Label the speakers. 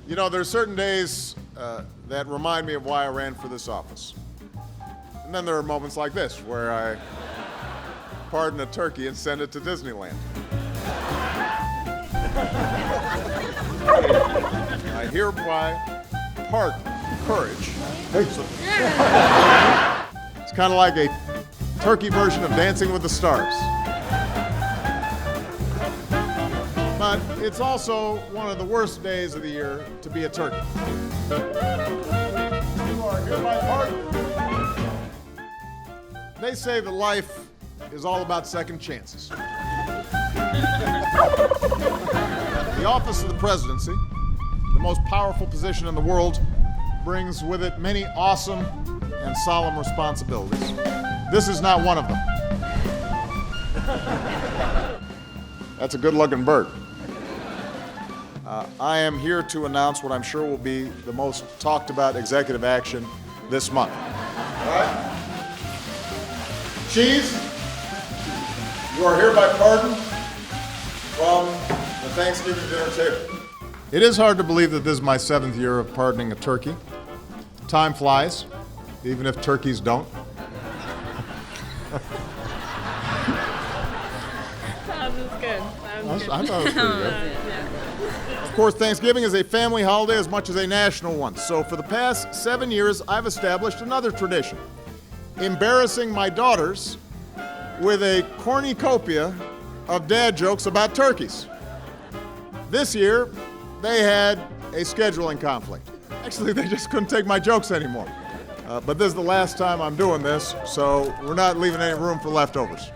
Speaker 1: You know, there's certain days that remind me of why I ran for this office. And then there are moments like this where I pardon a turkey and send it to Disneyland. I hereby pardon courage. It's kind of like a turkey version of Dancing with the Stars. But it's also one of the worst days of the year to be a turkey. You are hereby pardoned. They say that life is all about second chances. The office of the presidency, the most powerful position in the world, brings with it many awesome and solemn responsibilities. This is not one of them. That's a good-looking bird. I am here to announce what I'm sure will be the most talked about executive action this month. All right? Cheese, you are hereby pardoned from the Thanksgiving dinner table. It is hard to believe that this is my 7th year of pardoning a turkey. Time flies, even if turkeys don't.
Speaker 2: That was good.
Speaker 1: I thought it was pretty good. Of course, Thanksgiving is a family holiday as much as a national one. So for the past 7 years, I've established another tradition, embarrassing my daughters with a cornucopia of dad jokes about turkeys. This year, they had a scheduling conflict. Actually, they just couldn't take my jokes anymore. But this is the last time I'm doing this, so we're not leaving any room for leftovers.